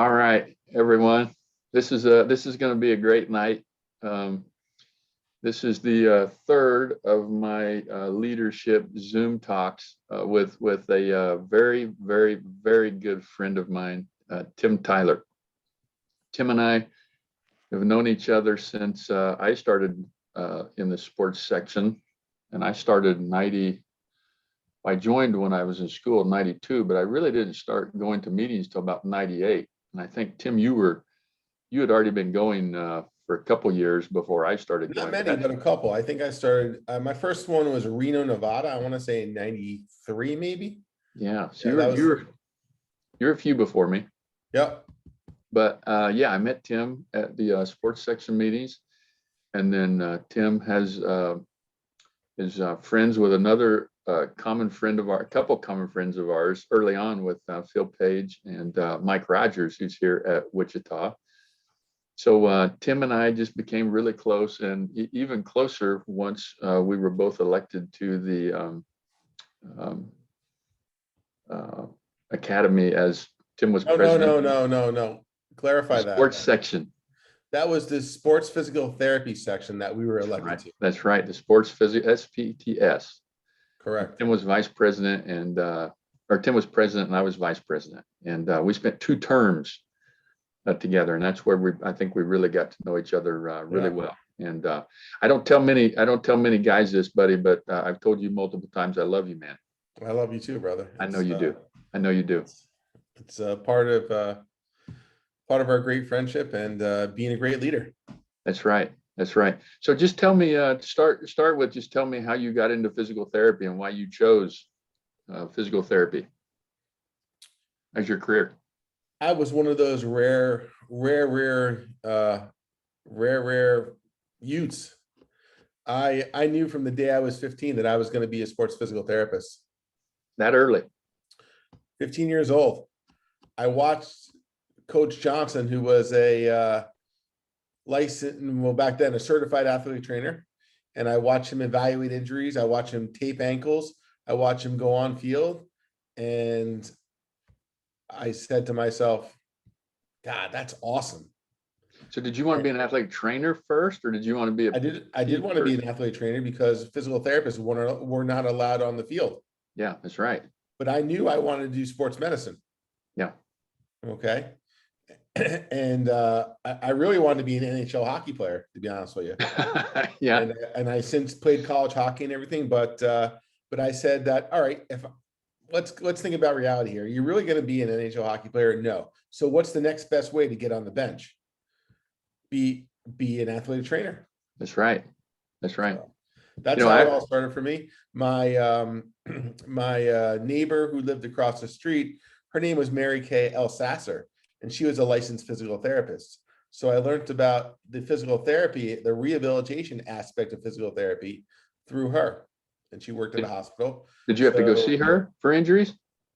All right, everyone. This is going to be a great night. Um, this is the third of my leadership Zoom talks with a very, very, very good friend of mine, Tim Tyler. Tim and I have known each other since I started in the sports section, and I started in 90. I joined when I was in school in 92, but I really didn't start going to meetings till about 98. And I think, Tim, you had already been going for a couple years before I started Not going. many, but a couple. I think I started, my first one was Reno, Nevada. I want to say in 93, maybe. Yeah, so Yeah, you're a few before me. Yep. But yeah, I met Tim at the sports section meetings, and then Tim is friends with another common friend of our, a couple common friends of ours early on with Phil Page and Mike Rogers, who's here at Wichita. So Tim and I just became really close, and even closer once we were both elected to the academy, as Tim was president. No. Clarify that. Sports section. That was the sports physical therapy section that we were elected to. That's right. The sports physical SPTS. Correct. Tim was vice president, and or Tim was president and I was vice president, and we spent 2 terms together, and that's where I think we really got to know each other really well. And I don't tell many guys this, buddy, but I've told you multiple times I love you, man. I love you too, brother. I know you do. I know you do. It's a part of our great friendship and being a great leader. That's right. That's right. So just tell me, start with, just tell me how you got into physical therapy and why you chose physical therapy as your career. I was one of those rare youths. I knew from the day I was 15 that I was going to be a sports physical therapist. That early? 15 years old. I watched Coach Johnson, who was a licensed, well, back then, a certified athletic trainer. And I watched him evaluate injuries. I watched him tape ankles. I watched him go on field. And I said to myself, God, that's awesome. So did you want to be an athletic trainer first, or did you want to be I did want to be an athletic trainer because physical therapists were not allowed on the field. Yeah, that's right. But I knew I wanted to do sports medicine. Yeah. Okay. And I really wanted to be an NHL hockey player, to be honest with you. Yeah. And I since played college hockey and everything, but I said that, all right, let's think about reality here. You're really going to be an NHL hockey player? No. So what's the next best way to get on the bench? Be an athletic trainer. That's right. That's right. So that's how it all started for me. My my neighbor who lived across the street, her name was Mary Kay Elsasser, and she was a licensed physical therapist. So I learned about the physical therapy, the rehabilitation aspect of physical therapy through her. And she worked at a hospital. Did you have to go see her for injuries?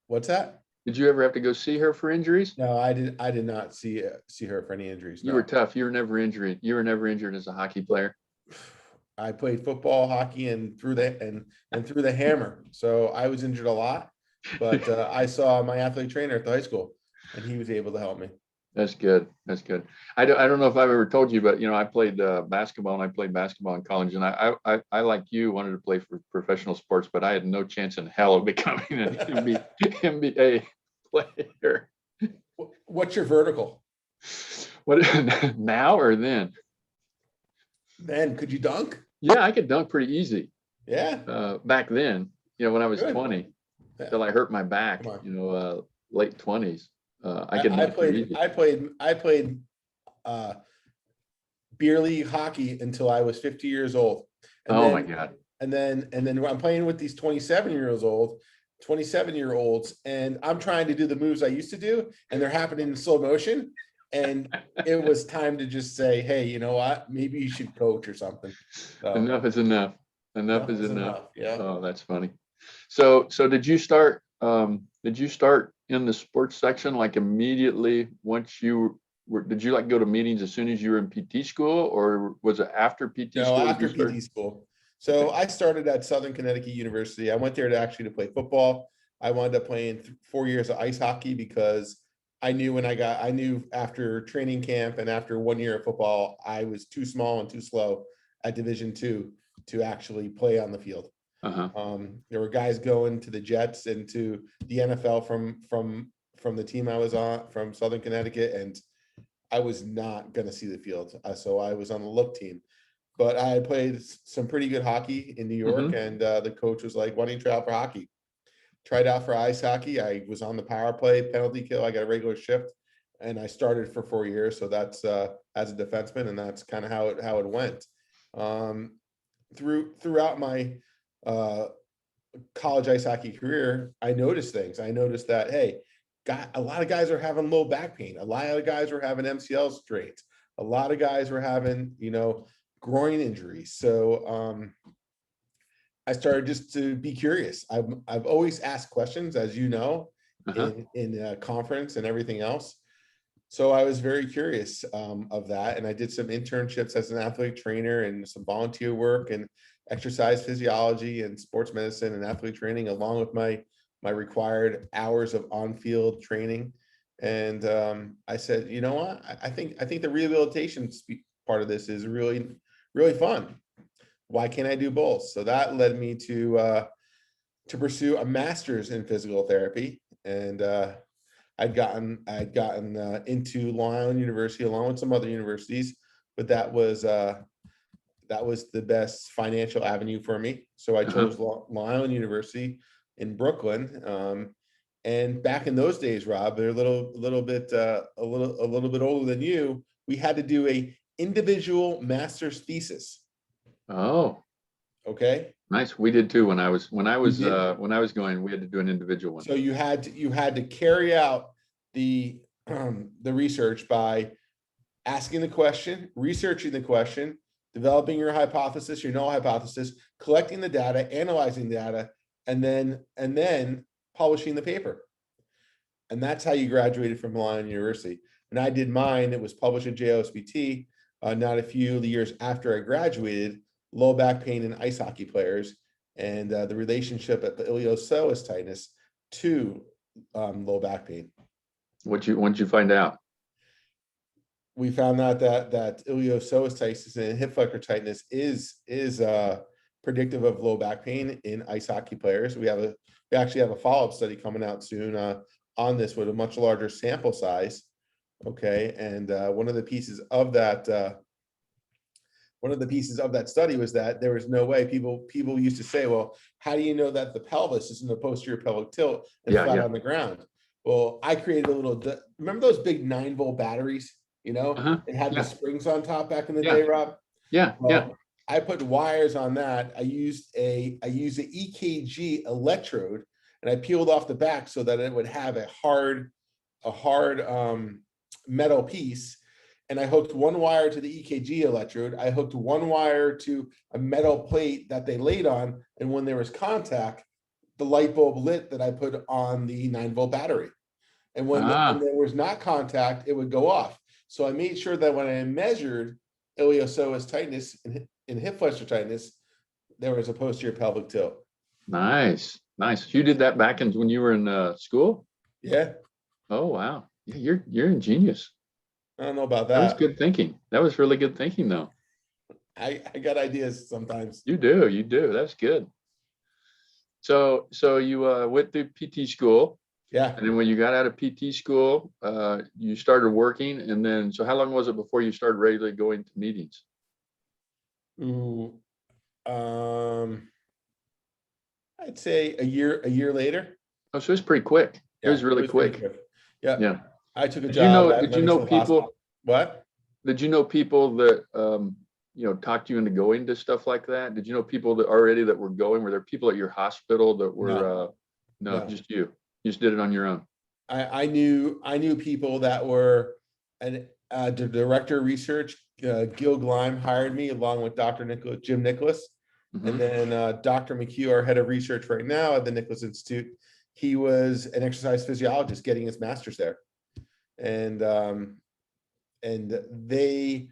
What's that? Did you ever have to go see her for injuries? No, I did not see her for any injuries. No. You were tough. You were never injured. You were never injured as a hockey player. I played football, hockey, and threw the hammer. So I was injured a lot, but I saw my athletic trainer at the high school, and he was able to help me. That's good. That's good. I don't know if I've ever told you, but I played basketball, and I played basketball in college, and I like you wanted to play for professional sports, but I had no chance in hell of becoming an NBA player. What's your vertical? What, now or then? Then could you dunk? Yeah, I could dunk pretty easy. Yeah. Back then, when I was Good. 20, till I hurt my back, late 20s. I played beer league hockey until I was 50 years old. My God. And then I'm playing with these 27-year-olds, and I'm trying to do the moves I used to do, and they're happening in slow motion. And it was time to just say, hey, you know what? Maybe you should coach or something. So, enough is enough. Enough is enough. Yeah. Oh, that's funny. So did you start in the sports section like immediately once you were, did you go to meetings as soon as you were in PT school, or was it after PT school? No, after PT school. So I started at Southern Connecticut University. I went there to play football. I wound up playing 4 years of ice hockey because I knew after training camp and after 1 year of football, I was too small and too slow at Division II to actually play on the field. There were guys going to the Jets and to the NFL from the team I was on from Southern Connecticut, and I was not going to see the field. So I was on the look team, but I had played some pretty good hockey in New York, and the coach was like, "Why don't you try out for hockey?" Tried out for ice hockey. I was on the power play, penalty kill. I got a regular shift, and I started for 4 years. So that's as a defenseman, and that's kind of how it went. Throughout my college ice hockey career, I noticed things. I noticed that, hey, a lot of guys are having low back pain. A lot of guys were having MCL strains. A lot of guys were having, groin injuries. So I started just to be curious. I've always asked questions, as you know, in a conference and everything else. So I was very curious of that, and I did some internships as an athletic trainer and some volunteer work and exercise physiology and sports medicine and athlete training, along with my required hours of on-field training. And I said, you know what? I think the rehabilitation part of this is really, really fun. Why can't I do both? So that led me to pursue a master's in physical therapy, and I'd gotten into Long Island University along with some other universities, but that was the best financial avenue for me. So I chose Long Island University in Brooklyn. And back in those days, Rob, they're a little bit older than you. We had to do a individual master's thesis. Oh, okay. Nice. We did too when I was going. We had to do an individual one. So you had to carry out the research by asking the question, researching the question, developing your hypothesis, your null hypothesis, collecting the data, analyzing the data, and then publishing the paper. And that's how you graduated from Long Island University. And I did mine. It was published at JOSPT not a few years after I graduated. Low back pain in ice hockey players, and the relationship at the iliopsoas tightness to low back pain. Once you find out? We found out that iliopsoas tightness and hip flexor tightness is predictive of low back pain in ice hockey players. We actually have a follow-up study coming out soon on this with a much larger sample size. Okay, and one of the pieces of that study was that there was no way. People used to say, well, how do you know that the pelvis is in the posterior pelvic tilt and flat on the ground? Well, I created remember those big 9-volt batteries? It had the springs on top back in the day, Rob. Well, I put wires on that. I used an EKG electrode, and I peeled off the back so that it would have a hard metal piece. And I hooked one wire to the EKG electrode. I hooked one wire to a metal plate that they laid on. And when there was contact, the light bulb lit that I put on the 9-volt battery. And when there was not contact, it would go off. So I made sure that when I measured iliopsoas tightness and hip flexor tightness, there was a posterior pelvic tilt. Nice. You did that back when you were in school? Yeah. Oh, wow. Yeah, you're ingenious. I don't know about that. That was good thinking. That was really good thinking, though. I got ideas sometimes. You do. That's good. So you went through PT school. Yeah. And then when you got out of PT school, you started working. And then, so how long was it before you started regularly going to meetings? I'd say a year later. Oh, so it's pretty quick. Yeah, it was really quick. Yeah. Yeah. I took a job. Did you know people? Hospital. What? Did you know people that talked you into going to stuff like that? Did you know people that were going? Were there people at your hospital that were? No, just you. You just did it on your own. I knew people that were the director of research. Gil Gleim hired me along with Dr. Jim Nicholas. And then Dr. McHugh, our head of research right now at the Nicholas Institute, he was an exercise physiologist getting his master's there. And they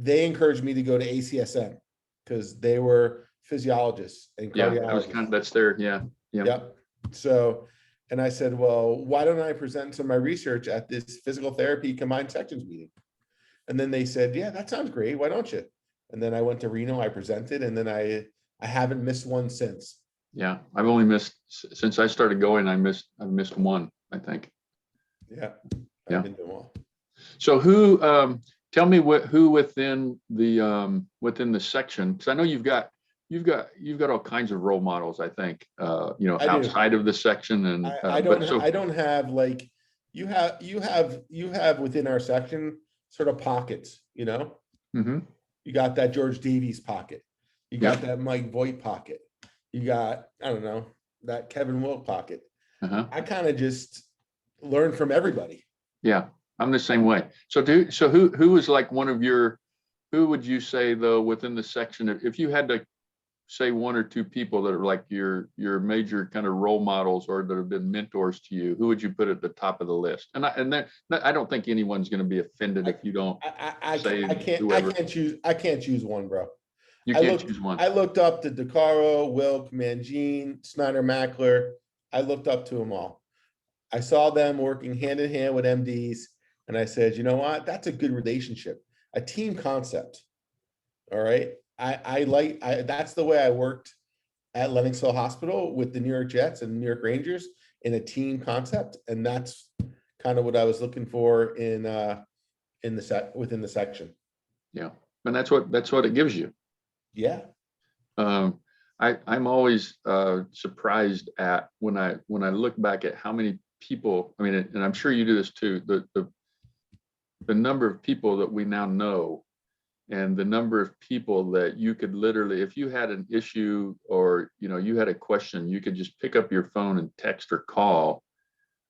encouraged me to go to ACSM because they were physiologists and cardiologists. That's their. Yeah. Yep. So, And I said, well, why don't I present some of my research at this physical therapy combined sections meeting? And then they said, yeah, that sounds great. Why don't you? And then I went to Reno, I presented, and then I haven't missed one since. Yeah, I've only missed, since I started going, I've missed one, I think. Yeah, Yeah. I've been doing well. So tell me who within the section, because I know you've got all kinds of role models, I think, I do. outside of the section, and I don't have like you have within our section sort of pockets, you know. Mhm. You got that George Davies pocket, you got Yep. that Mike Voigt pocket, you got, I don't know, that Kevin Wilk pocket. Uh-huh. I kind of just learn from everybody. Yeah, I'm the same way. So who is like one of your, who would you say though within the section, if you had to say one or two people that are like your major kind of role models or that have been mentors to you, who would you put at the top of the list? And I don't think anyone's going to be offended if you don't say whoever. I can't choose one, bro. You can't choose one. I looked up to DeCaro, Wilk, Mangine, Snyder, Mackler. I looked up to them all. I saw them working hand in hand with MDs, and I said, you know what? That's a good relationship, a team concept. All right. That's the way I worked at Lenox Hill Hospital with the New York Jets and New York Rangers in a team concept. And that's kind of what I was looking for within the section. Yeah. And that's what it gives you. Yeah. I'm always surprised at when I look back at how many people, I mean, and I'm sure you do this too, the number of people that we now know, and the number of people that you could literally, if you had an issue or you had a question, you could just pick up your phone and text or call,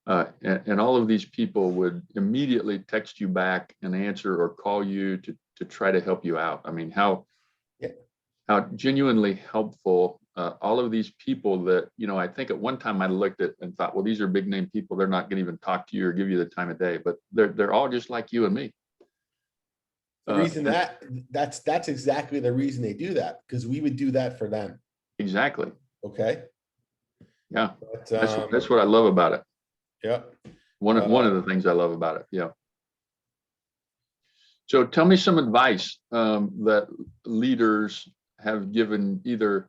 and all of these people would immediately text you back and answer or call you to try to help you out. I mean, how genuinely helpful all of these people that, I think at one time I looked at and thought, well, these are big name people. They're not going to even talk to you or give you the time of day, but they're all just like you and me. The reason that's exactly the reason they do that, because we would do that for them. Exactly. Okay. Yeah. But, that's what I love about it. Yeah. One of the things I love about it. Yeah. So tell me some advice that leaders have given, either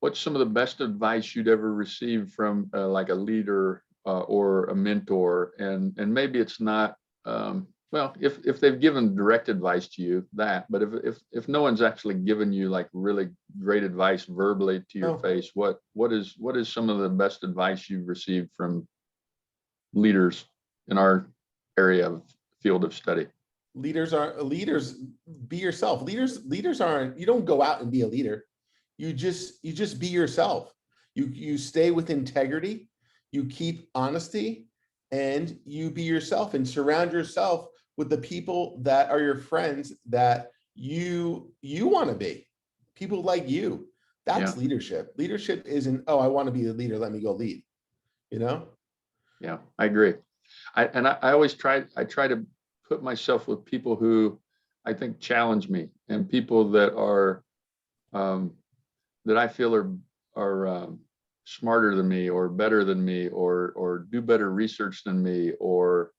what's some of the best advice you'd ever received from like a leader or a mentor, and maybe it's not, well, if they've given direct advice to you, but if no one's actually given you like really great advice verbally to your face, what is some of the best advice you've received from leaders in our area of field of study? Leaders, be yourself. Leaders aren't, you don't go out and be a leader. You just be yourself. You stay with integrity, you keep honesty, and you be yourself, and surround yourself with the people that are your friends that you want to be. People like you. That's leadership. Leadership isn't, oh, I want to be the leader, let me go lead. Yeah, I agree. I always try to put myself with people who I think challenge me, and people that are that I feel are smarter than me or better than me or do better research than me, or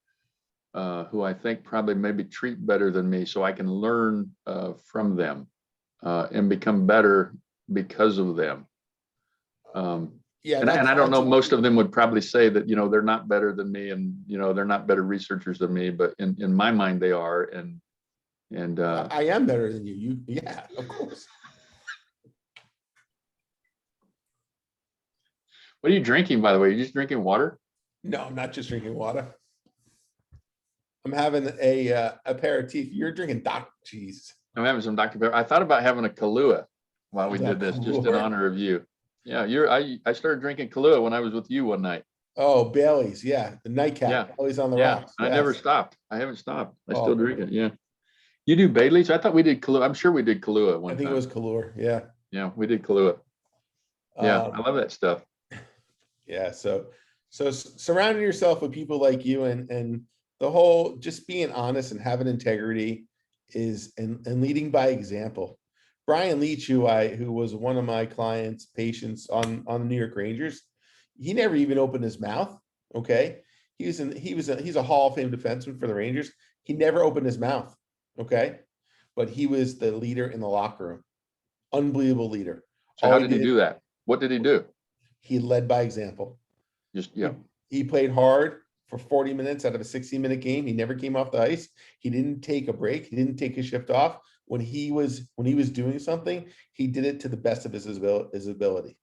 who I think probably maybe treat better than me, so I can learn from them and become better because of them. Yeah, and I don't know, most of them would probably say that, they're not better than me, and, they're not better researchers than me, but in my mind they are. And I am better than you. Yeah, of course. What are you drinking, by the way? Are you just drinking water? No, I'm not just drinking water. I'm having a aperitif. You're drinking Dr. Cheese. I'm having some Dr. Pepper. I thought about having a Kahlua while we did this, just in honor of you. Yeah, I started drinking Kahlua when I was with you one night. Oh, Bailey's, yeah, the nightcap, Yeah. Bailey's on the Yeah, rocks. I never stopped. I haven't stopped. I still Oh, drink it. Yeah. You do Bailey's? I thought we did Kahlua. I'm sure we did Kahlua one I think time. it was Kahlua. Yeah. Yeah, we did Kahlua. Yeah, I love that stuff. Yeah. So surrounding yourself with people like you, and the whole just being honest and having integrity and leading by example. Brian Leach, who was one of my clients' patients on the New York Rangers, He never even opened his mouth. Okay. He's a Hall of Fame defenseman for the Rangers. He never opened his mouth. Okay. But he was the leader in the locker room. Unbelievable leader. So how did he do that? What did he do? He led by example. Just, yeah. He played hard for 40 minutes out of a 60-minute game. He never came off the ice. He didn't take a break. He didn't take a shift off. When he was doing something, he did it to the best of his ability.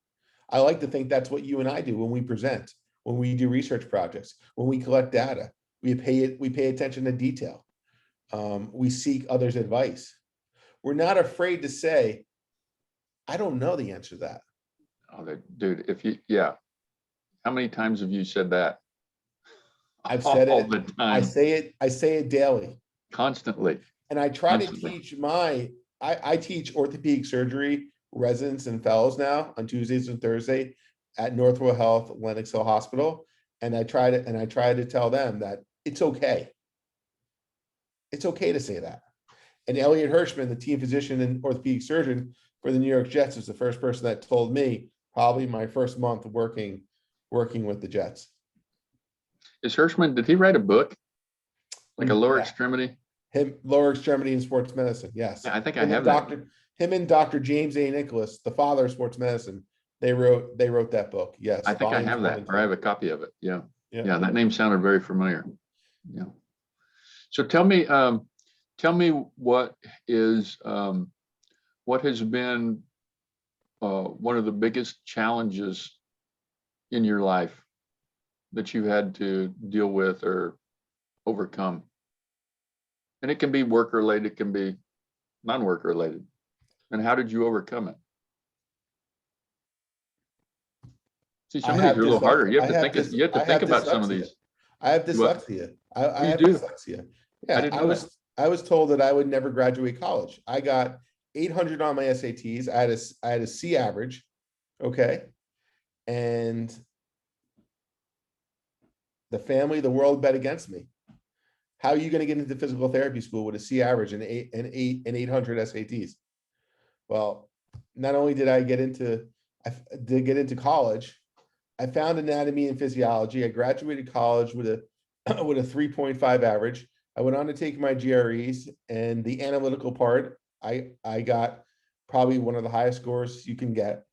I like to think that's what you and I do when we present, when we do research projects, when we collect data. We pay attention to detail. We seek others' advice. We're not afraid to say, I don't know the answer to that. Oh, dude, yeah. How many times have you said that? I've said all it. the time. I say it daily. Constantly. And I try to teach I teach orthopedic surgery residents and fellows now on Tuesdays and Thursdays at Northwell Health, Lenox Hill Hospital. And I try to tell them that it's okay. It's okay to say that. And Elliot Hirschman, the team physician and orthopedic surgeon for the New York Jets, was the first person that told me probably my first month working with the Jets. Is Hirschman, did he write a book? Like a lower extremity? Lower extremity in sports medicine, yes. Yeah, I think I have that. Him and Dr. James A. Nicholas, the father of sports medicine, they wrote that book. Yes. I think I have that, or I have a copy of it. Yeah. Yeah, that name sounded very familiar. Yeah. So tell me what has been one of the biggest challenges in your life that you had to deal with or overcome? And it can be work related, it can be non-work related. And how did you overcome it? See, some of these are a little harder. You have to think about some of these. I have dyslexia. I have do? dyslexia. Yeah, I was told that I would never graduate college. I got 800 on my SATs. I had a C average. Okay. And the family, the world bet against me. How are you going to get into physical therapy school with a C average and 800 SATs? Well, not only did I get into college, I found anatomy and physiology. I graduated college with a 3.5 average. I went on to take my GREs, and the analytical part, I got probably one of the highest scores you can get.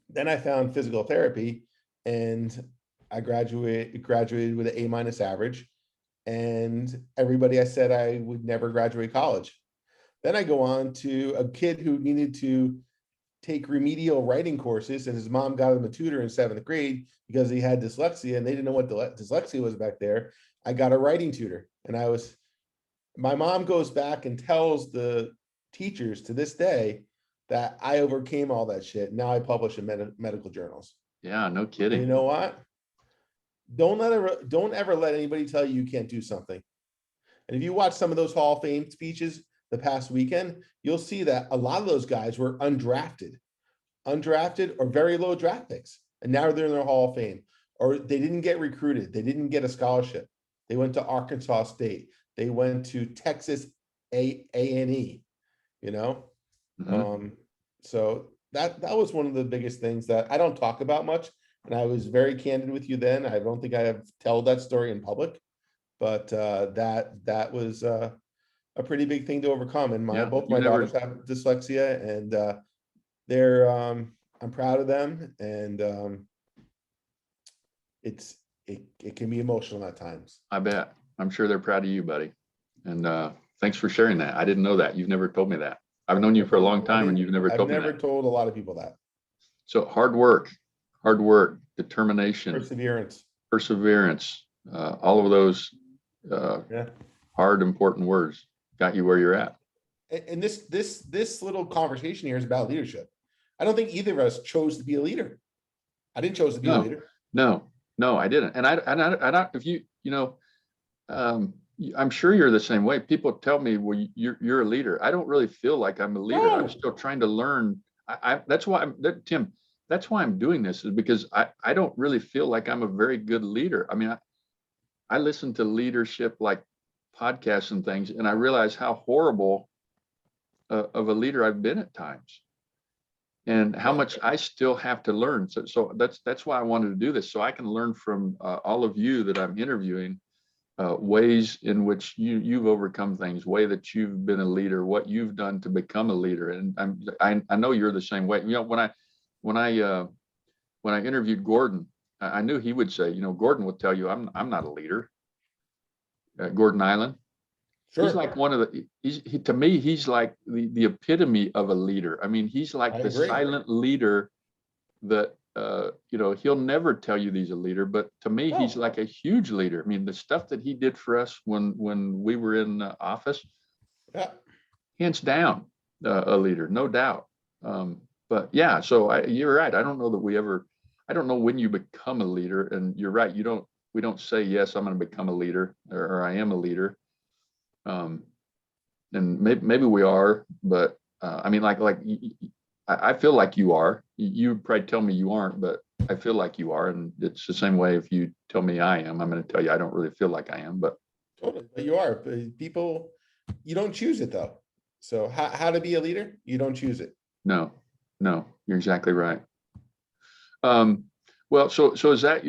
Then I found physical therapy, and I graduated with an A- average. And everybody I said I would never graduate college. Then I go on to a kid who needed to take remedial writing courses, and his mom got him a tutor in 7th grade because he had dyslexia, and they didn't know what dyslexia was back there. I got a writing tutor, and my mom goes back and tells the teachers to this day that I overcame all that shit. Now I publish in medical journals. Yeah, no kidding. And you know what? Don't ever let anybody tell you can't do something. And if you watch some of those Hall of Fame speeches the past weekend, you'll see that a lot of those guys were undrafted or very low draft picks. And now they're in their Hall of Fame, or they didn't get recruited. They didn't get a scholarship. They went to Arkansas State. They went to Texas A&E, you know? Mm-hmm. So that was one of the biggest things that I don't talk about much. And I was very candid with you then. I don't think I have told that story in public, but that was a pretty big thing to overcome. And both my daughters have dyslexia, and I'm proud of them. And it can be emotional at times. I bet. I'm sure they're proud of you, buddy. And thanks for sharing that. I didn't know that. You've never told me that. I've known you for a long time, and you've never told me that. I've never told a lot of people that. So hard work, determination, perseverance, all of those hard, important words got you where you're at. And this little conversation here is about leadership. I don't think either of us chose to be a leader. I didn't choose to be a leader. No, I didn't. And I if I'm sure you're the same way. People tell me, well, you're a leader. I don't really feel like I'm a leader. I'm still trying to learn. That's why Tim, that's why I'm doing this, is because I don't really feel like I'm a very good leader. I mean, I listen to leadership like podcasts and things, and I realize how horrible of a leader I've been at times. and how much I still have to learn. So that's why I wanted to do this, so I can learn from all of you that I'm interviewing, ways in which you've overcome things, way that you've been a leader, what you've done to become a leader. And I know you're the same way. When I interviewed Gordon, I knew he would say, Gordon would tell you, I'm not a leader. Gordon Island. He's Sure, like one of to me, he's like the epitome of a leader. I mean, he's I like the agree. silent leader that, he'll never tell you he's a leader, but to me, he's No, like a huge leader. I mean, the stuff that he did for us when we were in office, yeah, hands down, a leader, no doubt. But yeah, so you're right. I don't know when you become a leader, and you're right. We don't say, yes, I'm going to become a leader, or I am a leader. And maybe we are, but I mean, I feel like you are. You probably tell me you aren't, but I feel like you are. And it's the same way if you tell me I am, I'm going to tell you I don't really feel like I am, but totally. But you are. But people, you don't choose it though. So how to be a leader? You don't choose it. no, no, you're exactly right. Um, well, so is that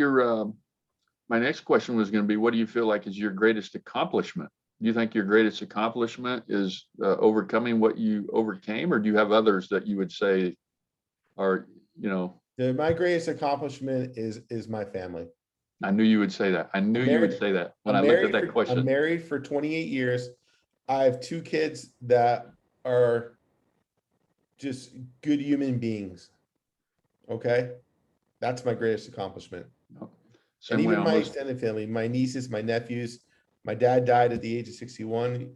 my next question was going to be, what do you feel like is your greatest accomplishment? Do you think your greatest accomplishment is overcoming what you overcame, or do you have others that you would say are, My greatest accomplishment is my family. I knew you would say that. I knew I'm you would married. say that when I looked at that I'm question. married for 28 years. I have 2 kids that are just good human beings. Okay, that's my greatest accomplishment. And Same way even my almost. extended family, my nieces, my nephews. My dad died at the age of 61,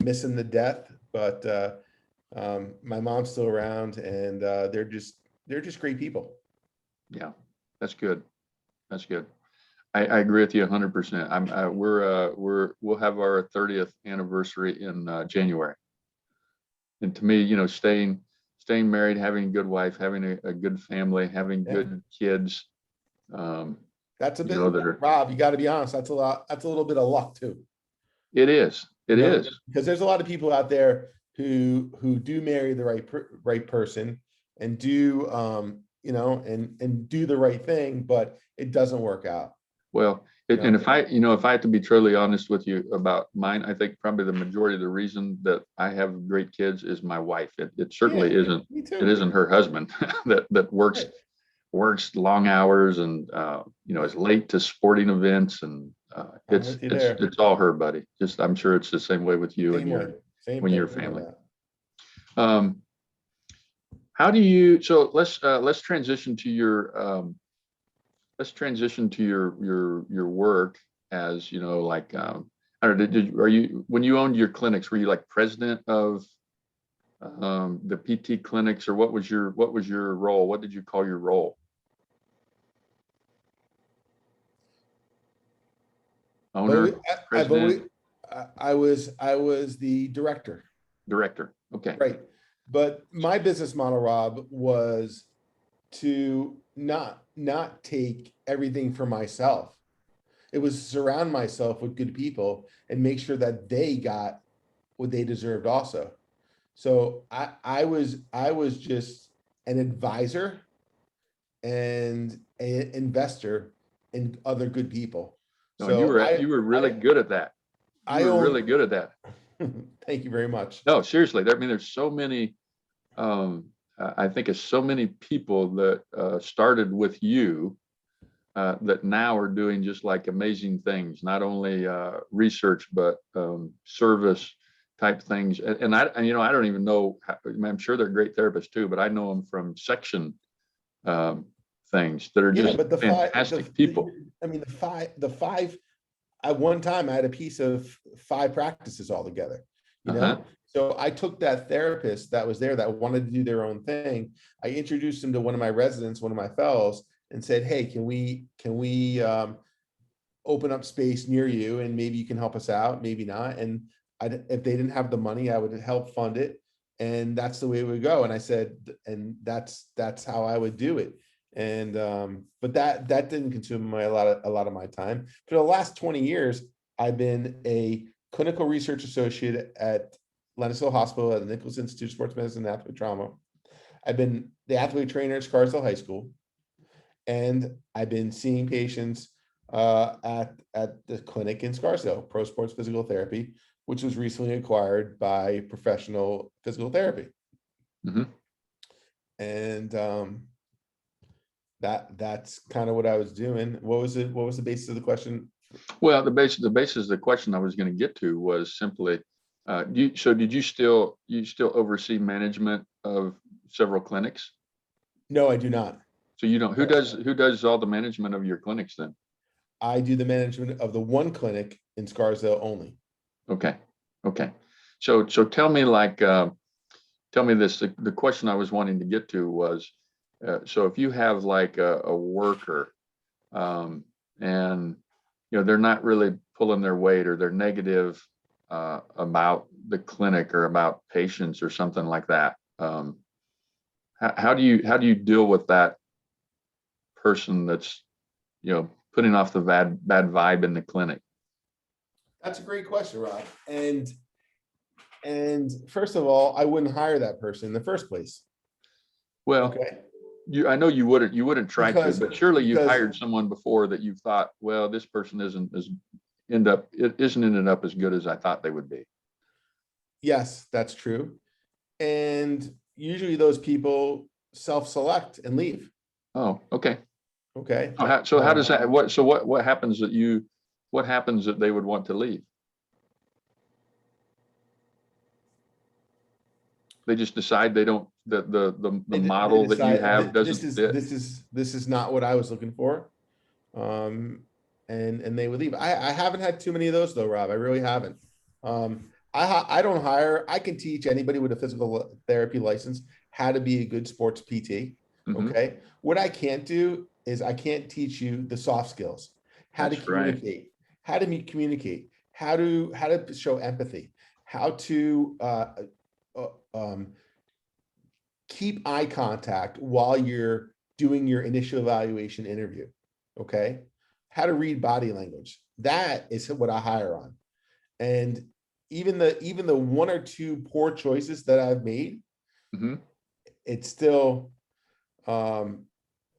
missing the death, but my mom's still around, and they're just great people. Yeah, that's good. That's good. I agree with you 100%. We'll have our 30th anniversary in January. And to me, staying married, having a good wife, having a good family, having Yeah, good kids, um, that's a bit, that are, Rob. You got to be honest. That's a lot. That's a little bit of luck too. it is, it is. Because there's a lot of people out there who do marry the right person and do and do the right thing, but it doesn't work out. Well, You and know, if I have to be truly honest with you about mine, I think probably the majority of the reason that I have great kids is my wife. It certainly yeah, isn't, me it too. isn't her husband that Right. works long hours and, is late to sporting events, and I'm with you there. it's all her, buddy. Just, I'm sure it's the same way with you and Same way, same when thing. your You know family. that. Um, how do you, so let's transition to your work as, I don't know, are you, when you owned your clinics, were you like president of the PT clinics, or what was your role? What did you call your role? Owner, I've always, president, I was the director. director. Okay. Right. But my business model, Rob, was to not take everything for myself. It was surround myself with good people and make sure that they got what they deserved also. So I was just an advisor and an investor in other good people. No, So you were really good at that. You I were own really good at that. thank you very much. No, seriously. I mean, there's so many, I think it's so many people that started with you that now are doing just like amazing things, not only research, but service type things. And I don't even know, I'm sure they're great therapists too, but I know them from section um, things that are Yeah, just but fantastic people. I mean, the five, at one time I had a piece of 5 practices all together, you Uh-huh. know? So I took that therapist that was there that wanted to do their own thing. I introduced him to one of my residents, one of my fellows, and said, hey, can we open up space near you and maybe you can help us out, maybe not. And if they didn't have the money, I would help fund it. And that's the way it would go. And I said, and that's how I would do it. And but that didn't consume a lot of my time. For the last 20 years, I've been a clinical research associate at Lennoxville Hospital at the Nichols Institute of Sports Medicine and Athletic Trauma. I've been the athlete trainer at Scarsdale High School, and I've been seeing patients at the clinic in Scarsdale, Pro Sports Physical Therapy, which was recently acquired by Professional Physical Therapy. Mhm. And that's kind of what I was doing. What was it? What was the basis of the question? Well, the basis of the question I was going to get to was simply, so did you still oversee management of several clinics? No, I do not. So you don't, who does all the management of your clinics then? I do the management of the one clinic in Scarsdale only. Okay. Okay. So tell me tell me this, the question I was wanting to get to was, so if you have like a worker, and they're not really pulling their weight, or they're negative about the clinic or about patients or something like that, how do you deal with that person that's putting off the bad vibe in the clinic? That's a great question, Rob. And first of all, I wouldn't hire that person in the first place. Well, Okay. I know you wouldn't try to, Because but surely you've because hired someone before that you've thought, well, this person isn't ended up as good as I thought they would be. yes, that's true. And usually those people self-select and leave. Oh, okay. Okay. So how does that, what happens what happens that they would want to leave? They just decide they don't, the model that you have doesn't fit. This is not what I was looking for. And they would leave. I haven't had too many of those though, Rob. I really haven't. I don't hire. I can teach anybody with a physical therapy license how to be a good sports PT. Mhm. Okay. What I can't do is I can't teach you the soft skills, how to That's right. communicate, communicate, how to show empathy, how to keep eye contact while you're doing your initial evaluation interview. Okay. How to read body language. That is what I hire on. And even the one or two poor choices that I've made, Mhm. it's still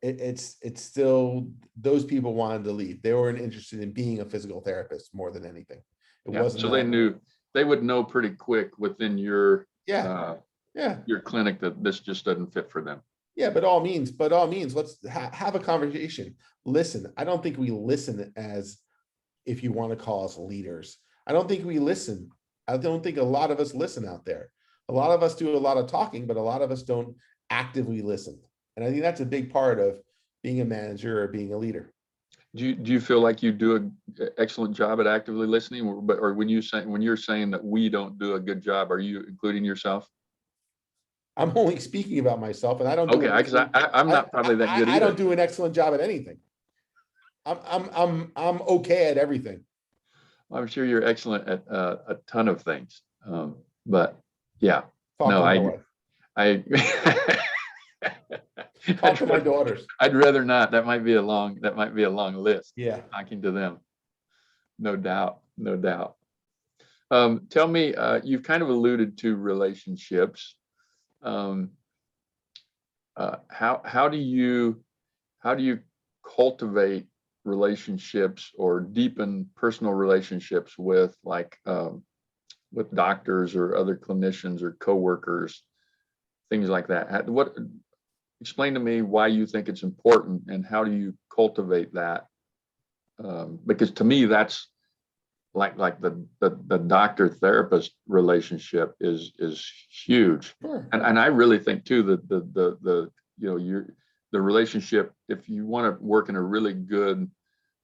it's still those people wanted to leave. They weren't interested in being a physical therapist more than anything. It Yeah. wasn't So that. they would know pretty quick within Yeah. uh, Yeah. your clinic that this just doesn't fit for them. Yeah, but all means, let's have a conversation. Listen, I don't think we listen as, if you want to call us leaders. I don't think we listen. I don't think a lot of us listen out there. A lot of us do a lot of talking, but a lot of us don't actively listen. And I think that's a big part of being a manager or being a leader. Do you feel like you do an excellent job at actively listening, or when you're saying that we don't do a good job, are you including yourself? I'm only speaking about myself, and I don't do Okay, an because excellent. I'm not probably that good I don't either. do an excellent job at anything. I'm okay at everything. I'm sure you're excellent at a ton of things. But yeah, Talk no, to my wife. I Talk to my daughters. I'd rather not. That might be a long list. Yeah. Talking to them, no doubt, no doubt. Tell me, you've kind of alluded to relationships. Um, how do you cultivate relationships or deepen personal relationships with with doctors or other clinicians or coworkers, things like that? Explain to me why you think it's important and how do you cultivate that? Because to me, that's like the doctor therapist relationship is huge. Sure. And I really think too that the your the relationship, if you want to work in a really good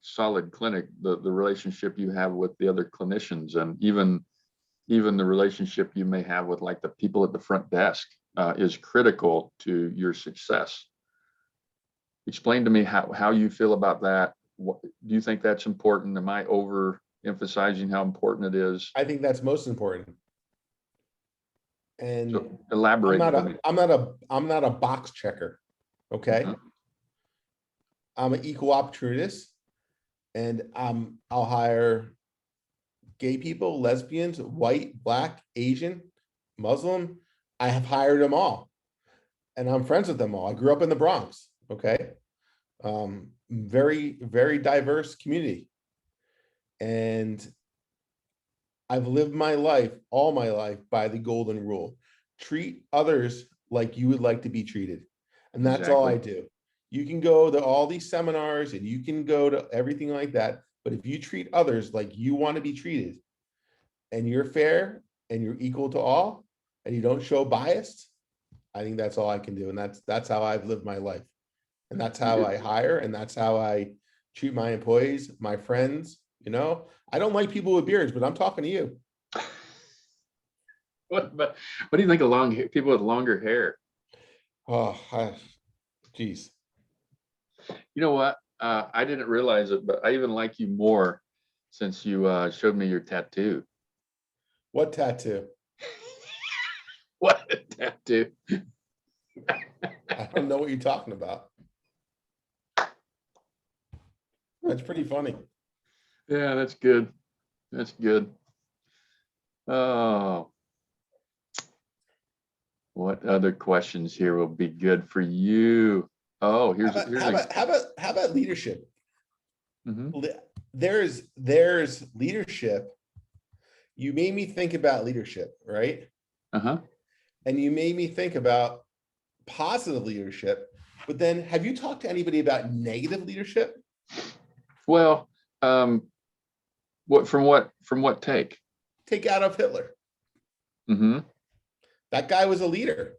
solid clinic, the relationship you have with the other clinicians, and even the relationship you may have with like the people at the front desk, is critical to your success. Explain to me how you feel about that. Do you think that's important? Am I overemphasizing how important it is? I think that's most important. And So elaborate for me. I'm not a box checker. Okay. Mhm. I'm an equal opportunist, and I'll hire gay people, lesbians, white, black, Asian, Muslim. I have hired them all. and I'm friends with them all. I grew up in the Bronx. Okay. Very, very diverse community. And I've lived my life, all my life, by the golden rule. Treat others like you would like to be treated. And that's all I do. You can go to all these seminars and you can go to everything like that. But if you treat others like you want to be treated, and you're fair and you're equal to all, and you don't show bias, I think that's all I can do. And that's how I've lived my life. And that's how I hire, and that's how I treat my employees, my friends. I don't like people with beards, but I'm talking to you. What do you think of long hair, people with longer hair? Oh, geez. You know what? I didn't realize it, but I even like you more since you showed me your tattoo. What tattoo? What a tattoo. I don't know what you're talking about. That's pretty funny. Yeah, that's good. That's good. Oh, what other questions here will be good for you? Oh, How about leadership? Mhm. There's leadership. You made me think about leadership, right? Uh-huh. And you made me think about positive leadership. But then, have you talked to anybody about negative leadership? Well, from what take? Take Adolf Hitler. Mm-hmm. That guy was a leader.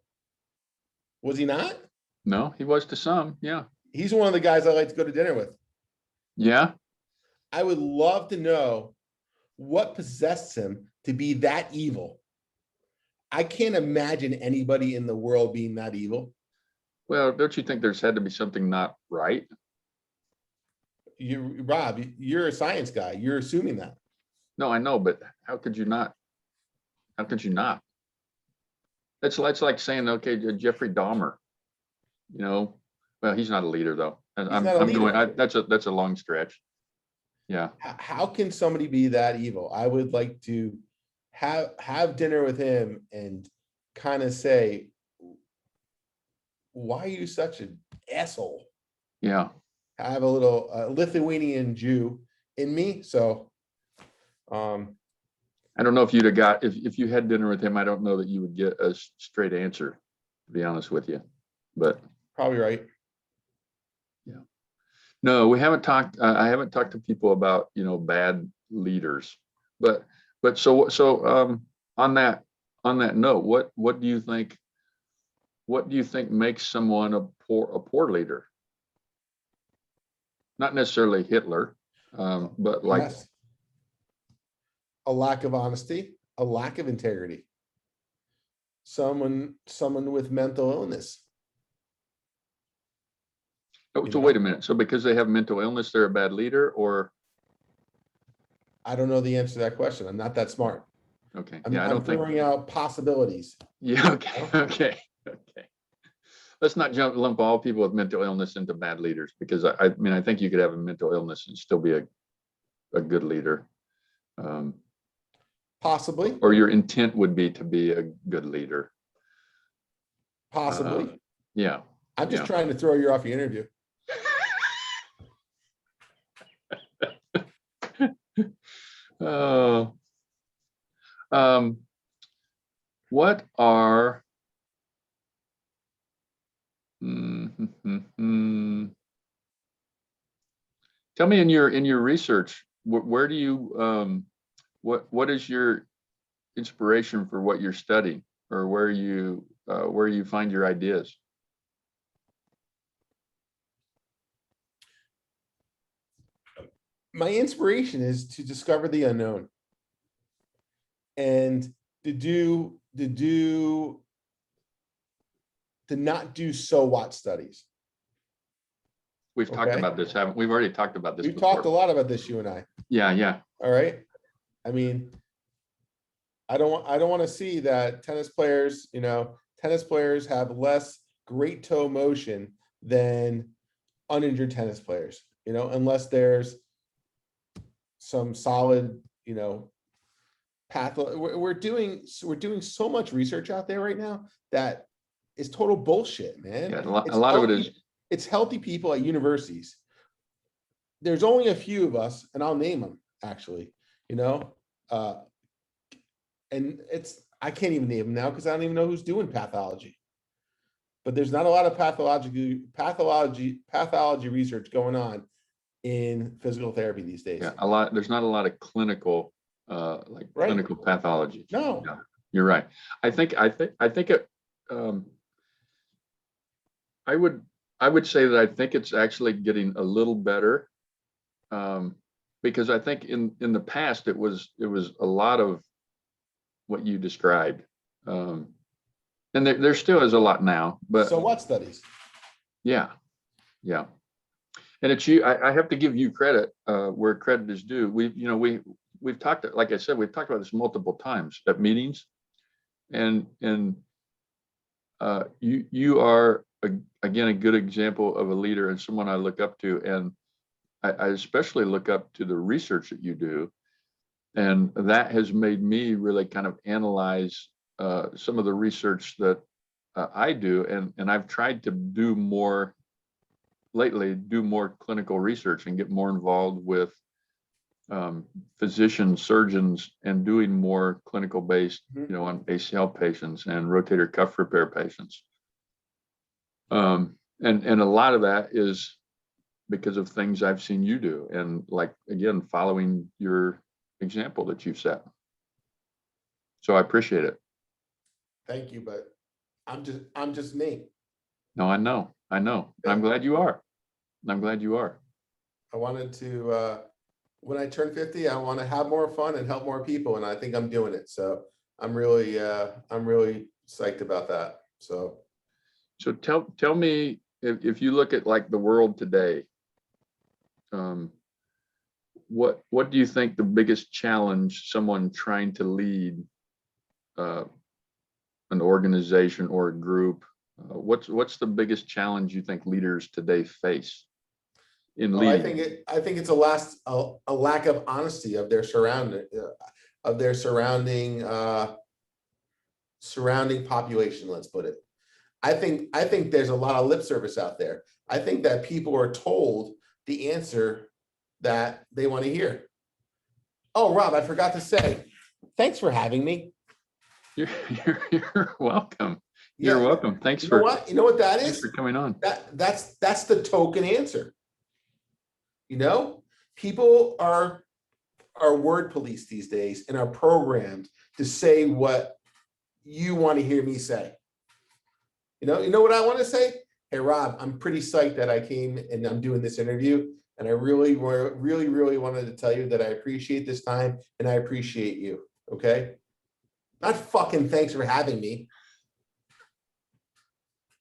Was he not? No, he was to some. Yeah. He's one of the guys I like to go to dinner with. Yeah. I would love to know what possessed him to be that evil. I can't imagine anybody in the world being that evil. Well, don't you think there's had to be something not right? Rob, you're a science guy. You're assuming that. No, I know, but how could you not? How could you not? That's like saying, okay, Jeffrey Dahmer, well, he's not a leader though. And He's not a leader. That's a long stretch. Yeah. How can somebody be that evil? I would like to have dinner with him and kind of say, why are you such an asshole? Yeah. I have a little Lithuanian Jew in me. So I don't know if you'd have got, if you had dinner with him, I don't know that you would get a straight answer, to be honest with you, but probably right. yeah. No, we haven't talked, I haven't talked to people about, bad leaders, but so on that note, what do you think makes someone a poor leader? Not necessarily Hitler, but like, Yes. A lack of honesty, a lack of integrity. Someone with mental illness. so wait a minute. So because they have mental illness, they're a bad leader, or? I don't know the answer to that question. I'm not that smart. Okay. I'm, Yeah, I I'm don't think. throwing out possibilities. Yeah. Okay. Okay. Okay. Let's not lump all people with mental illness into bad leaders, because I mean, I think you could have a mental illness and still be a good leader. Possibly. Or your intent would be to be a good leader. Possibly. Yeah. I'm just trying to throw you off your interview. What are tell me in your research, where do you what is your inspiration for what you're studying, or where you find your ideas? My inspiration is to discover the unknown and to not do so what studies. We've talked about this, haven't we? We've already talked about this We've before. talked a lot about this, you and I. Yeah, yeah. All right. I mean, I don't want to see that tennis players have less great toe motion than uninjured tennis players, unless there's some solid, path. We're doing so much research out there right now that is total bullshit, man. Yeah, a It's lot of it healthy, is. it's healthy people at universities. There's only a few of us, and I'll name them actually, you know, and I can't even name them now because I don't even know who's doing pathology. But there's not a lot of pathology research going on in physical therapy these days. Yeah, there's not a lot of clinical, like Right. clinical pathology. No. Yeah, you're right. I think it, I would say that I think it's actually getting a little better. Because I think in the past it was a lot of what you described. And there still is a lot now, but So what studies? yeah. And it's you, I have to give you credit where credit is due. We've talked, like I said, we've talked about this multiple times at meetings, and you are again a good example of a leader and someone I look up to, and I especially look up to the research that you do, and that has made me really kind of analyze some of the research that I do, and I've tried to do more lately, do more clinical research and get more involved with physicians, surgeons, and doing more clinical based, on ACL patients and rotator cuff repair patients. And a lot of that is because of things I've seen you do, and like, again, following your example that you've set. So I appreciate it. Thank you, but I'm just me. No, I know. Yeah. I'm glad you are. I wanted to, when I turn 50, I want to have more fun and help more people, and I think I'm doing it. So I'm really psyched about that. So tell me, if you look at like the world today, what do you think the biggest challenge someone trying to lead an organization or a group, what's the biggest challenge you think leaders today face in leading? I think it's a lack of honesty of their surrounding population, let's put it. I think there's a lot of lip service out there. I think that people are told the answer that they want to hear. Oh, Rob, I forgot to say, thanks for having me. You're welcome. Yeah. You're welcome. Thanks You know for what? You know what that thanks is? for coming on. That's the token answer. People are word police these days and are programmed to say what you want to hear me say. You know what I want to say? Hey, Rob, I'm pretty psyched that I came and I'm doing this interview. And I really wanted to tell you that I appreciate this time and I appreciate you. Okay. Not fucking thanks for having me.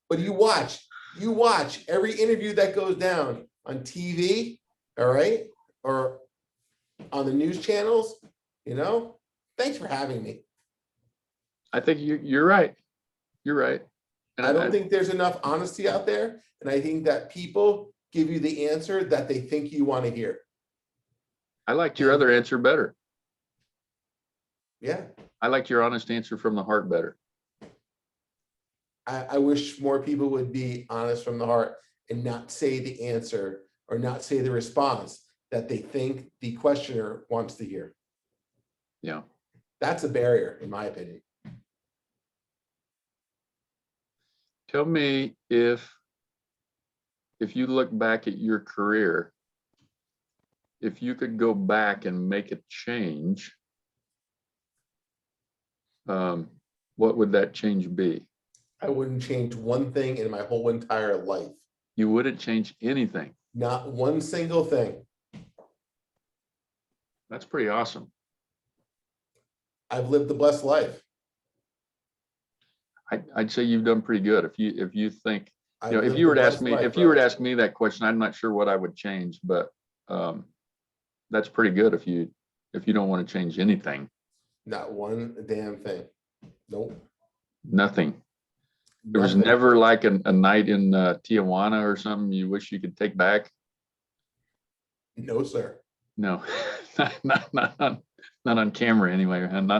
But you watch every interview that goes down on TV, all right? Or on the news channels, thanks for having me. I think you're right. You're right. And I don't think there's enough honesty out there. And I think that people give you the answer that they think you want to hear. I liked your other answer better. Yeah. I liked your honest answer from the heart better. I wish more people would be honest from the heart and not say the answer or not say the response that they think the questioner wants to hear. Yeah. That's a barrier, in my opinion. Tell me, if you look back at your career, if you could go back and make a change, what would that change be? I wouldn't change one thing in my whole entire life. You wouldn't change anything? Not one single thing. That's pretty awesome. I've lived a blessed life. I'd say you've done pretty good. If you think, if you were to ask me that question, I'm not sure what I would change, but that's pretty good if you don't want to change anything. Not one damn thing. Nope. Nothing. There was never like a night in Tijuana or something you wish you could take back? No, sir. No, not Not on camera anyway, and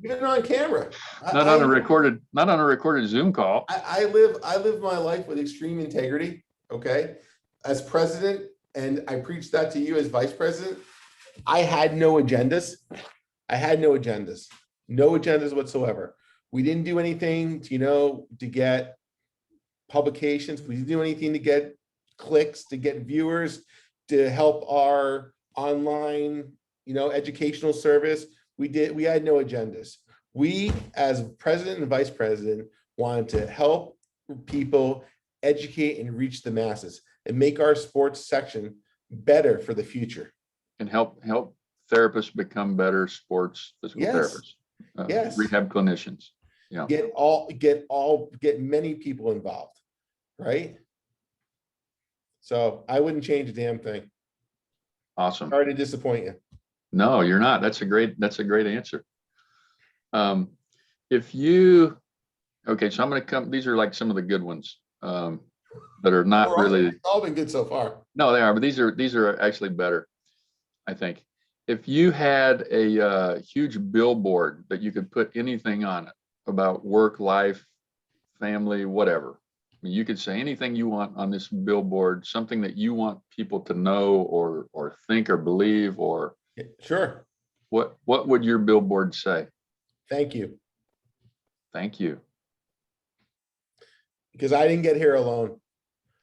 Even on camera. not on a recorded, not on a recorded Zoom call. I live my life with extreme integrity. Okay. As president, and I preach that to you as vice president, I had no agendas. I had no agendas, no agendas whatsoever. We didn't do anything to get publications. We didn't do anything to get clicks, to get viewers, to help our online, educational service. We had no agendas. We, as president and vice president, wanted to help people educate and reach the masses and make our sports section better for the future. And help therapists become better sports physical therapists, Yes. rehab clinicians. Yeah. Get many people involved, right? So I wouldn't change a damn thing. Awesome. Sorry to disappoint you. No, you're not. That's a great answer. If you, okay, so I'm going to come, these are like some of the good ones that are not really. All been good so far. No, they are, but these are actually better, I think. If you had a huge billboard that you could put anything on it about work, life, family, whatever. I mean, you could say anything you want on this billboard, something that you want people to know or think or believe, or sure. What would your billboard say? Thank you. Thank you. Because I didn't get here alone.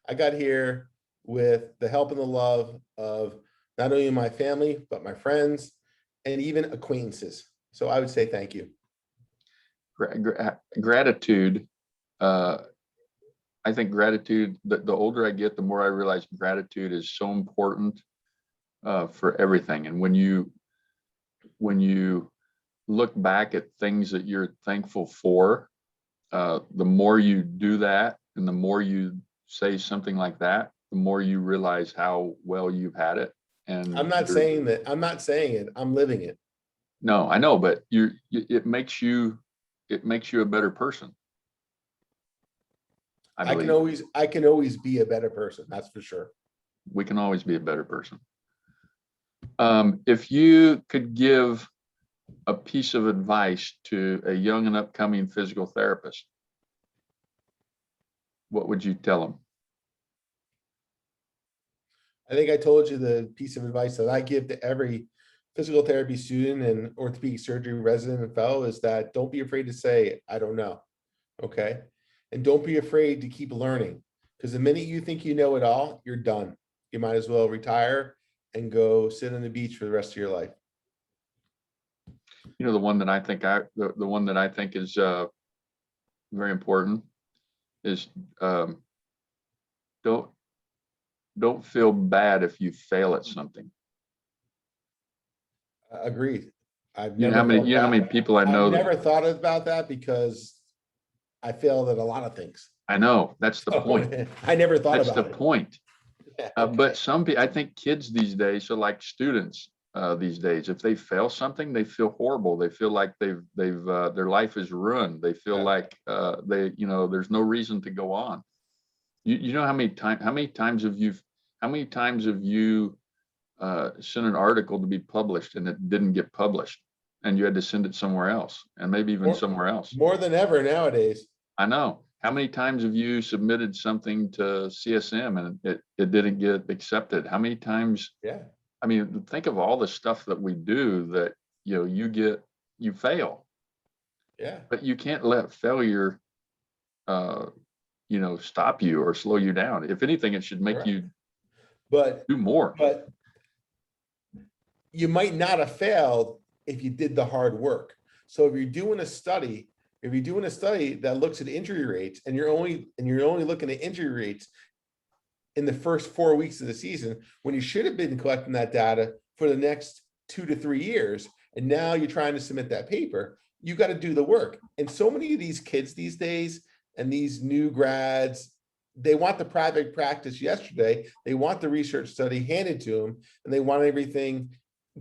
I got here with the help and the love of not only my family, but my friends and even acquaintances. So I would say thank you. Gratitude. I think gratitude, the older I get, the more I realize gratitude is so important for everything. And when you look back at things that you're thankful for, the more you do that and the more you say something like that, the more you realize how well you've had it. And I'm not saying that. I'm not saying it. I'm living it. No, I know, but it makes you a better person. I can always be a better person. That's for sure. We can always be a better person. If you could give a piece of advice to a young and upcoming physical therapist, what would you tell them? I think I told you the piece of advice that I give to every physical therapy student and orthopedic surgery resident and fellow is that don't be afraid to say, I don't know. Okay. And don't be afraid to keep learning, because the minute you think you know it all, you're done. You might as well retire and go sit on the beach for the rest of your life. The one that I think the one that I think is very important is don't feel bad if you fail at something. Agreed. I've You know how many people I know. I've never thought about that because I failed at a lot of things. I know, that's the point. I never thought about it. That's the point. Okay. But some people, I think kids these days, so like students these days, if they fail something, they feel horrible. They feel like they've their life is ruined. They feel like there's no reason to go on. You know how many times have you sent an article to be published and it didn't get published, and you had to send it somewhere else, and maybe even somewhere else. More than ever nowadays. I know. How many times have you submitted something to CSM and it didn't get accepted? How many times? Yeah. I mean, think of all the stuff that we do that, you fail. Yeah. But you can't let failure, stop you or slow you down. If anything, it should make you do more. But you might not have failed if you did the hard work. So if you're doing a study that looks at injury rates and you're only looking at injury rates in the first 4 weeks of the season, when you should have been collecting that data for the next 2 to 3 years, and now you're trying to submit that paper, you got to do the work. And so many of these kids these days and these new grads, they want the private practice yesterday. They want the research study handed to them, and they want everything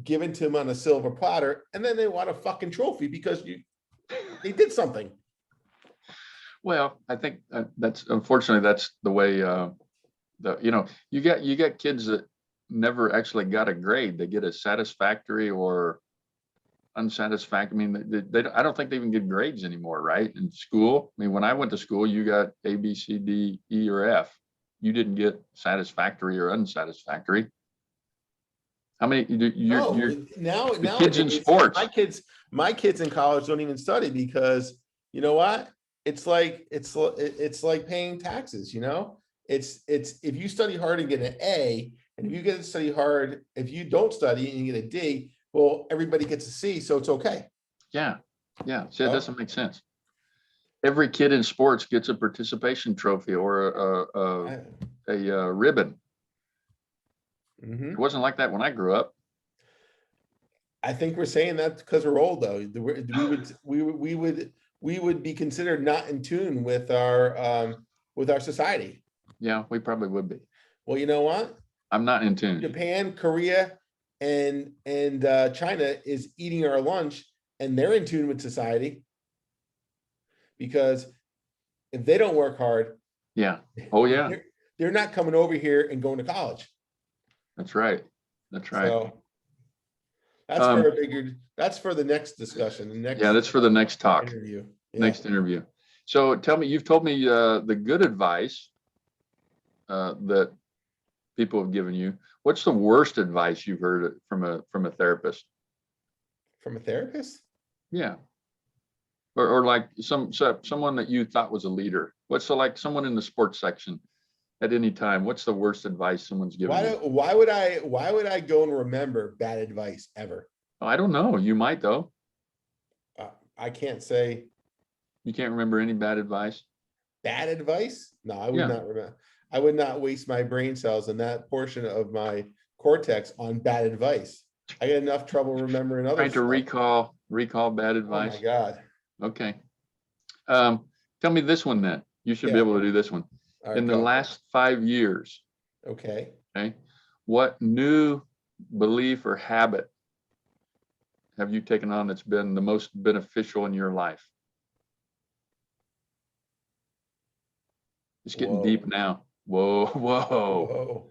given to them on a silver platter, and then they want a fucking trophy because they did something. Well, I think that's the way you get kids that never actually got a grade. They get a satisfactory or unsatisfactory. I mean, I don't think they even get grades anymore, right? In school. I mean, when I went to school, you got A, B, C, D, E, or F. You didn't get satisfactory or unsatisfactory. How many, No, the kids in nowadays, sports? my kids in college don't even study because you know what? It's like paying taxes, you know? It's if you study hard and get an A, and if you get to study hard, if you don't study and you get a D, well, everybody gets a C, so it's okay. Yeah. Yeah. See, that Oh, doesn't make sense. Every kid in sports gets a participation trophy or a ribbon. It mhm. wasn't like that when I grew up. I think we're saying that because we're old, though. We would be considered not in tune with our society. Yeah, we probably would be. Well, you know what? I'm not in tune. Japan, Korea, and China is eating our lunch, and they're in tune with society because if they don't work hard, Yeah. Oh, yeah. they're not coming over here and going to college. That's right. That's right. So that's for a bigger. That's for the next discussion. The next. Yeah, that's for the next talk. Interview. Yeah. Next interview. So tell me, you've told me the good advice that people have given you. What's the worst advice you've heard from a therapist? From a therapist? Yeah. Or like someone that you thought was a leader. What's like someone in the sports section at any time? What's the worst advice someone's given you? Why would I go and remember bad advice ever? I don't know. You might though. I can't say. You can't remember any bad advice? Bad advice? No, I would not remember. I would not waste my brain cells and that portion of my cortex on bad advice. I get enough trouble remembering other Trying to stuff. recall bad advice. Oh my God. Okay. Tell me this one then. You should be able to do this one. All right, In the last 5 years, okay, what new belief or habit have you taken on that's been the most beneficial in your life? It's getting deep now. Whoa.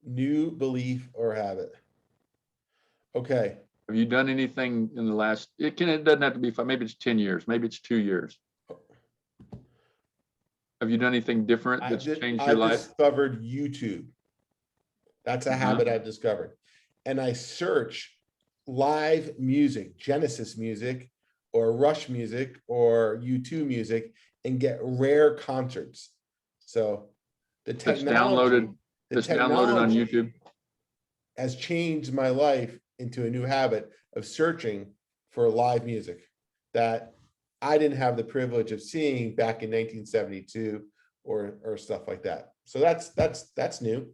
New belief or habit. Okay. Have you done anything in the last, it doesn't have to be 5, maybe it's 10 years, maybe it's 2 years. Have you done anything different that's changed your life? I discovered YouTube. That's a habit I've discovered. And I search live music, Genesis music, or Rush music, or U2 music, and get rare concerts. So the technology that's downloaded on YouTube has changed my life into a new habit of searching for live music that I didn't have the privilege of seeing back in 1972 or stuff like that. So that's new.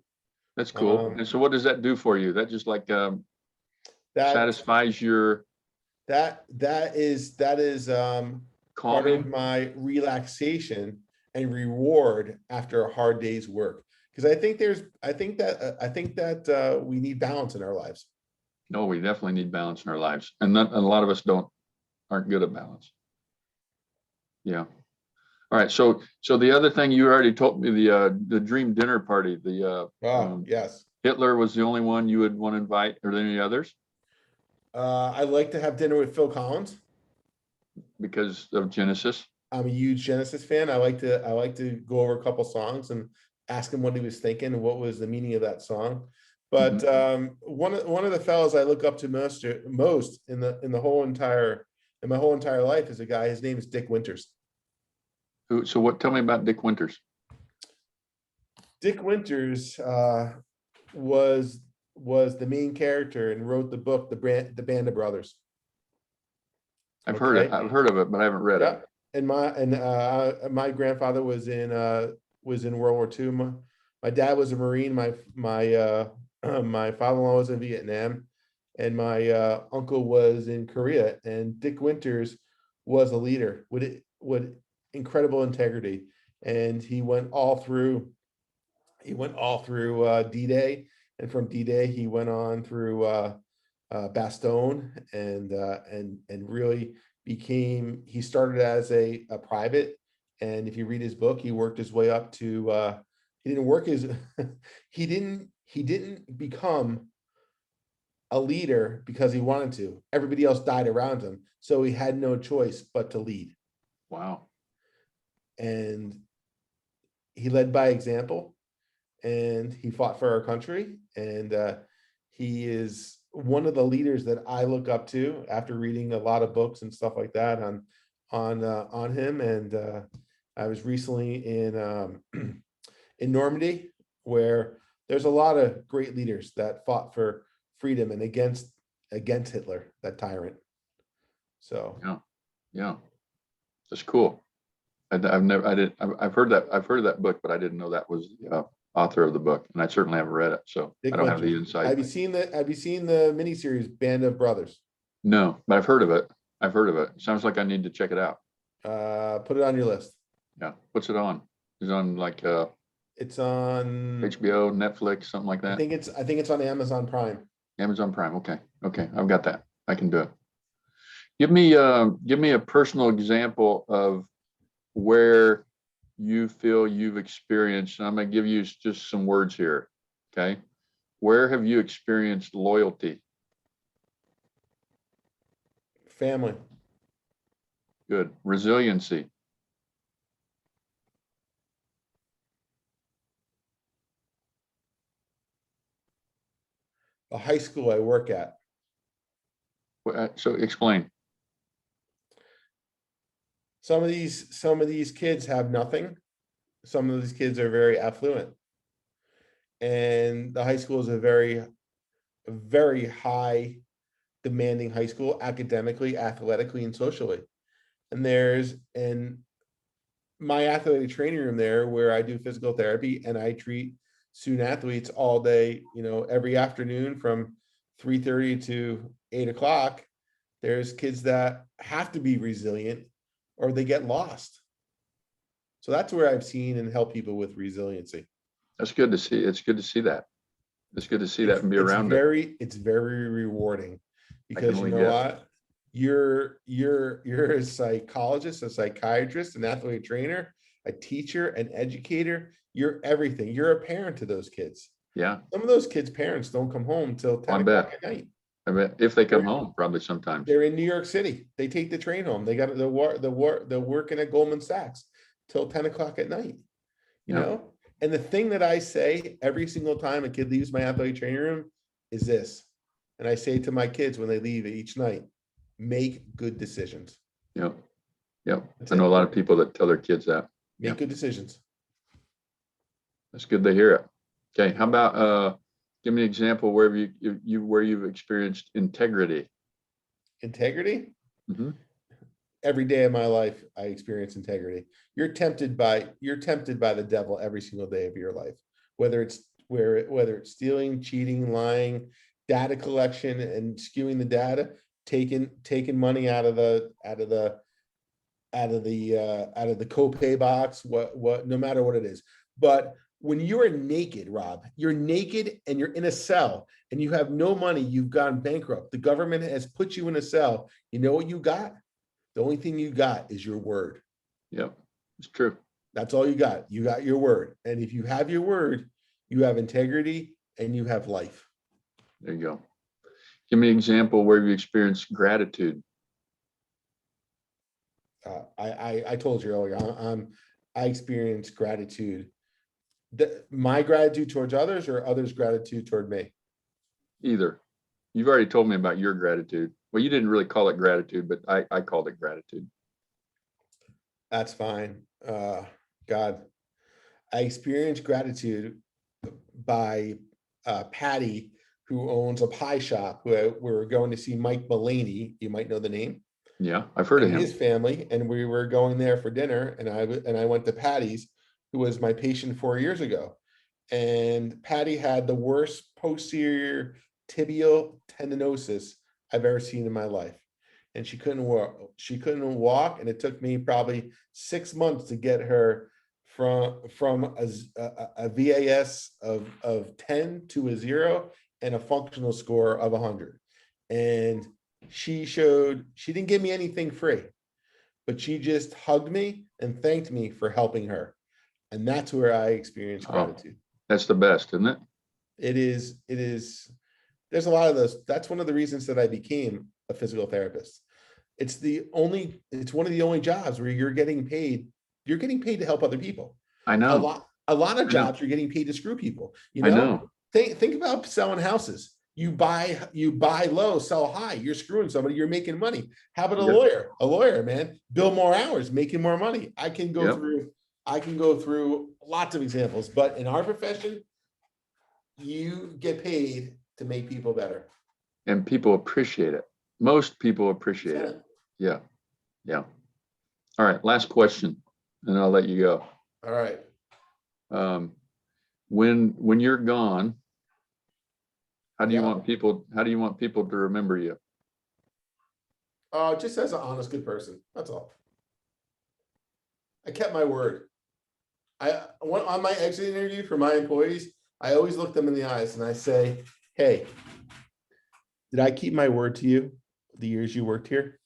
That's cool. And so what does that do for you? That just like satisfies your that is part of my relaxation and reward after a hard day's work. Because I think that we need balance in our lives. No, we definitely need balance in our lives, and a lot of us aren't good at balance. Yeah. All right. So the other thing you already told me, the dream dinner party, yes. Hitler was the only one you would want to invite. Are there any others? I'd like to have dinner with Phil Collins because of Genesis. I'm a huge Genesis fan. I like to go over a couple songs and ask him what he was thinking and what was the meaning of that song. But one of the fellows I look up to most in my whole entire life is a guy. His name is Dick Winters. So tell me about Dick Winters. Dick Winters was the main character and wrote the book, the Band of Brothers. I've heard of it, but I haven't read it. And my grandfather was in World War II. My dad was a Marine. My father-in-law was in Vietnam, and my uncle was in Korea. And Dick Winters was a leader with incredible integrity, and he went all through D-Day, and from D-Day he went on through Bastogne, and really became. He started as a private, and if you read his book, he worked his way up to. He didn't become a leader because he wanted to. Everybody else died around him, so he had no choice but to lead. Wow. And he led by example, and he fought for our country. And he is one of the leaders that I look up to after reading a lot of books and stuff like that on him. And I was recently in in Normandy, where there's a lot of great leaders that fought for freedom and against Hitler, that tyrant. So Yeah. Yeah. That's cool. I've never, I did, I've heard of that book, but I didn't know that was the author of the book, and I certainly haven't read it, so Dick I don't have the Winter. insight. Have you seen the miniseries Band of Brothers? No, but I've heard of it. I've heard of it. Sounds like I need to check it out. Put it on your list. Yeah. What's it on? Is it on like It's on HBO, Netflix, something like that? I think it's on Amazon Prime. Amazon Prime. Okay. Okay. I've got that. I can do it. Give me a personal example of where you feel you've experienced, and I'm going to give you just some words here. Okay. Where have you experienced loyalty? Family. Good. Resiliency. The high school I work at. So explain. Some of these kids have nothing. Some of these kids are very affluent. And the high school is a very high demanding high school, academically, athletically, and socially. And there's in my athletic training room there, where I do physical therapy and I treat student athletes all day, every afternoon from 3:30 to 8 o'clock. There's kids that have to be resilient or they get lost. So that's where I've seen and helped people with resiliency. That's good to see. It's good to see that. It's good to see that and be It's around it. it's very rewarding, I can because you only know guess. what? You're a psychologist, a psychiatrist, an athlete trainer, a teacher, an educator. You're everything. You're a parent to those kids. Yeah. Some of those kids' parents don't come home till 10 I o'clock bet. at night. I bet if they come home, probably sometimes. They're in New York City. They take the train home. They're working at Goldman Sachs till 10 o'clock at night. You Yeah. know? And the thing that I say every single time a kid leaves my athletic training room is this. And I say to my kids when they leave each night, make good decisions. Yep. Yep. That's I know it. a lot of people that tell their kids that. Make Yep. good decisions. That's good to hear it. Okay. How about give me an example where where you've experienced integrity? Integrity. Mhm. Every day of my life, I experience integrity. You're tempted by the devil every single day of your life, whether it's stealing, cheating, lying, data collection, and skewing the data, taking money out of the copay box, no matter what it is. But when you are naked, Rob, you're naked and you're in a cell and you have no money, you've gone bankrupt. The government has put you in a cell. You know what you got? The only thing you got is your word. Yep. It's true. That's all you got. You got your word. And if you have your word, you have integrity and you have life. There you go. Give me an example where you experienced gratitude. I told you earlier, I experience gratitude. My gratitude towards others, or others' gratitude toward me? Either. You've already told me about your gratitude. Well, you didn't really call it gratitude, but I called it gratitude. That's fine. God, I experienced gratitude by Patty, who owns a pie shop. We were going to see Mike Mulaney. You might know the name. Yeah, I've heard of And him. his family, and we were going there for dinner, and I went to Patty's, who was my patient 4 years ago. And Patty had the worst posterior tibial tendinosis I've ever seen in my life. And she couldn't walk. And it took me probably 6 months to get her from a VAS of 10 to a 0 and a functional score of 100. And she didn't give me anything free, but she just hugged me and thanked me for helping her. And that's where I experienced gratitude. That's the best, isn't it? It is there's a lot of those. That's one of the reasons that I became a physical therapist. It's one of the only jobs where you're getting paid to help other people. I know. A lot of I know. jobs you're getting paid to screw people. I know. Think about selling houses. You buy low, sell high. You're screwing somebody, you're making money. How about a Yep. lawyer? A lawyer, man, bill more hours, making more money. I can go through lots of examples, but in our profession, you get paid to make people better. And people appreciate it. Most people appreciate it. Yeah. Yeah. All right. Last question, and I'll let you go. All right. When you're gone, how do you Yeah. want people to remember you? Just as an honest, good person. That's all. I kept my word. On my exit interview for my employees, I always look them in the eyes and I say, hey, did I keep my word to you the years you worked here?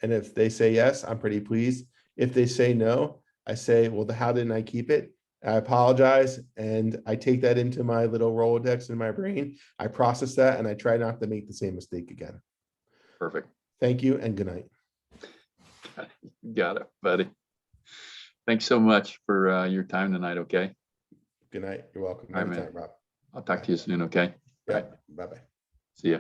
And if they say yes, I'm pretty pleased. If they say no, I say, well, how didn't I keep it? I apologize. And I take that into my little Rolodex in my brain. I process that and I try not to make the same mistake again. Perfect. Thank you and good night. Got it, buddy. Thanks so much for your time tonight. Okay. Good night. You're welcome. All right, Anytime, man. Rob. I'll talk to you soon. Okay. Yeah. Bye-bye. See ya.